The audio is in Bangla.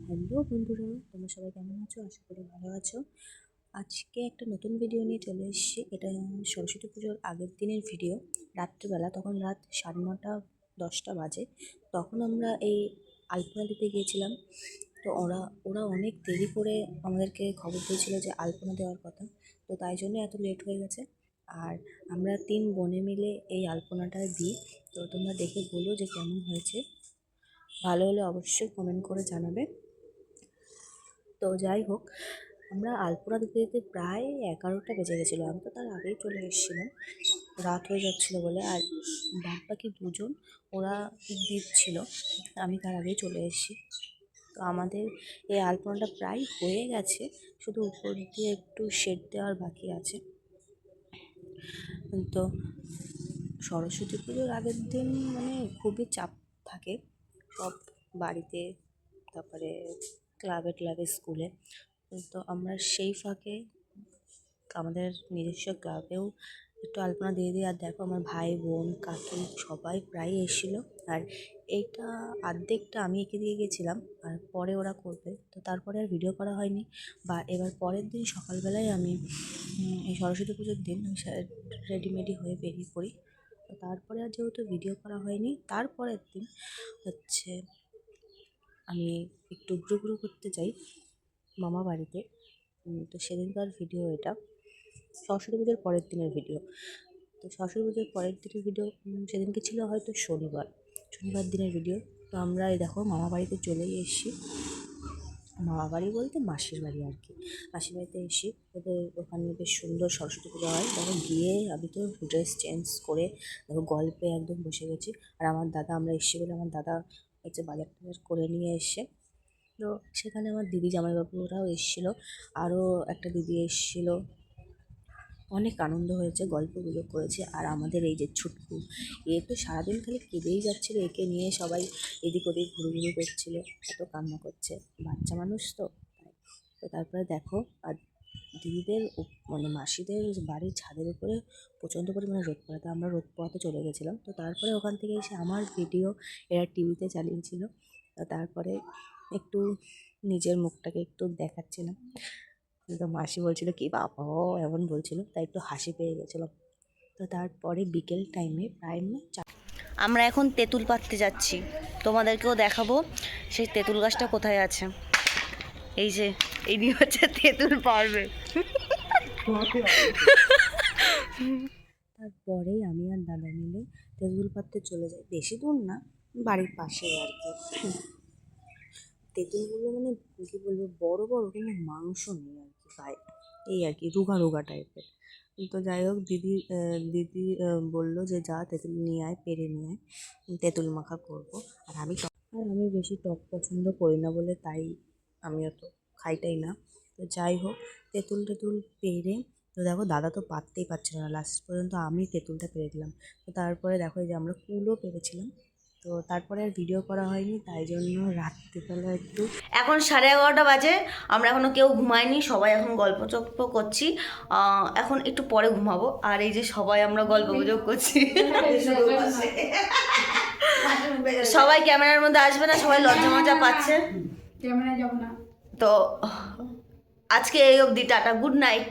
হ্যালো বন্ধুরা, তোমরা সবাই কেমন আছো? আশা করি ভালো আছো। আজকে একটা নতুন ভিডিও নিয়ে চলে এসেছি। এটা সরস্বতী পুজোর আগের দিনের ভিডিও। রাত্রিবেলা, তখন রাত 9:30-10টা বাজে। তখন আমরা এই আলপনা দিতে গিয়েছিলাম। তো ওরা অনেক দেরি করে আমাদেরকে খবর দিয়েছিল যে আলপনা দেওয়ার কথা। তো তাই জন্য এত লেট হয়ে গেছে। আর আমরা 3 বোনে মিলে এই আলপনাটা দিই। তো তোমরা দেখে বলো যে কেমন হয়েছে। ভালো হলে অবশ্যই কমেন্ট করে জানাবে। তো যাই হোক, আমরা আলপনা দিতে দিতে প্রায় 11টা বেজে গেছিলো। আমি তো তার আগেই চলে এসেছিলাম, রাত হয়ে যাচ্ছিলো বলে। আর বাদ বাকি দুজন ওরা দিচ্ছিল, আমি তার আগেই চলে এসেছি। তো আমাদের এই আলপনাটা প্রায় হয়ে গেছে, শুধু উপর দিয়ে একটু শেড দেওয়ার বাকি আছে। তো সরস্বতী পুজোর আগের দিন মানে খুবই চাপ থাকে সব বাড়িতে, তারপরে ক্লাবে স্কুলে। তো আমরা সেই ফাঁকে আমাদের নিজস্ব ক্লাবেও একটু আলপনা দিয়ে দিই। আর দেখো, আমার ভাই বোন কাকি সবাই প্রায় এসেছিলো। আর এইটা অর্ধেকটা আমি এঁকে দিয়ে গেছিলাম, আর পরে ওরা করবে। তো তারপরে আর ভিডিও করা হয়নি। বা এবার পরের দিন সকালবেলায় আমি এই সরস্বতী পুজোর দিন আমি রেডিমেডি হয়ে বেরিয়ে পড়ি। তো তারপরে আর যেহেতু ভিডিও করা হয়নি, তারপরের দিন হচ্ছে আমি একটু ঘুরু করতে যাই মামা বাড়িতে। তো সেদিনকার ভিডিও এটা, সরস্বতী পুজোর পরের দিনের ভিডিও। তো সরস্বতী পুজোর পরের দিনের ভিডিও সেদিনকে ছিল হয়তো শনিবার দিনের ভিডিও। তো আমরা এই দেখো মামা বাড়িতে চলেই এসেছি। মামা বাড়ি বলতে মাসির বাড়ি আর কি। মাসির বাড়িতে এসে ওদের ওখানে বেশ সুন্দর সরস্বতী পুজো হয়। দেখো গিয়ে আমি তো ড্রেস চেঞ্জ করে দেখো গল্পে একদম বসে গেছি। আর আমার দাদা, আমরা এসেছি বলে আমার দাদা হচ্ছে বাজার টাজার করে নিয়ে এসে। তো সেখানে আমার দিদি জামাইবাবুরাও এসেছিলো, আরও একটা দিদি এসেছিলো। অনেক আনন্দ হয়েছে, গল্পগুলো করেছে। আর আমাদের এই যে ছুটকু, এ তো সারাদিন খালি কেঁদেই যাচ্ছিলো। একে নিয়ে সবাই এদিক ওদিক ঘুরু করছিলো, এত কান্না করছে, বাচ্চা মানুষ তো। তো তারপরে দেখো, আর দিদিদের মানে মাসিদের বাড়ির ছাদের উপরে প্রচণ্ড পরিমাণে রোদ পড়ে। তো আমরা রোদ পোহাতে চলে গেছিলাম। তো তারপরে ওখান থেকে এসে আমার ভিডিও এরা টিভিতে চালিয়েছিল। তো তারপরে একটু নিজের মুখটাকে একটু দেখাচ্ছিলাম। তো মাসি বলছিল কি বাবা এমন বলছিল, তাই একটু হাসি পেয়ে গেছিলো। তো তারপরে বিকেল টাইমে প্রায় আমরা এখন তেঁতুল পাড়তে যাচ্ছি। তোমাদেরকেও দেখাবো সেই তেঁতুল গাছটা কোথায় আছে। এই যে এই হচ্ছে তেঁতুল পাড়বে। তারপরেই আমি আর দাদা মিলে তেঁতুল পাড়তে চলে যাই। বেশি দূর না, বাড়ির পাশেই আর কি। তেঁতুলগুলো মানে কী বলবো, বড় বড়, কিন্তু মাংস নেই আর কি গায়ে, এই আর কি রোগা রোগা টাইপের। তো যাই হোক, দিদি বললো যে যা তেঁতুল নিয়ে আয়, পেরে নিয়ে আয়, তেঁতুল মাখা করবো। আর আমি বেশি টক পছন্দ করি না বলে তাই আমি অত খাইটাই না। তো যাই হোক, তেঁতুল পেরে, তো দেখো দাদা তো পারতেই পারছিল না, লাস্ট পর্যন্ত আমি তেঁতুলটা পেরে দিলাম। তো তারপরে দেখো এই যে আমরা কুলও পেরেছিলাম। তো তারপরে আর ভিডিও করা হয়নি, তাই জন্য রাত্রিবেলা একটু, এখন 11:30 বাজে, আমরা এখনও কেউ ঘুমাইনি, সবাই এখন গল্প চল্প করছি। এখন একটু পরে ঘুমাবো। আর এই যে সবাই আমরা গল্প গুজব করছি। সবাই ক্যামেরার মধ্যে আসবে না, সবাই লজ্জা মজা পাচ্ছে। তো আজকে এই অবধি, টাটা, গুড নাইট।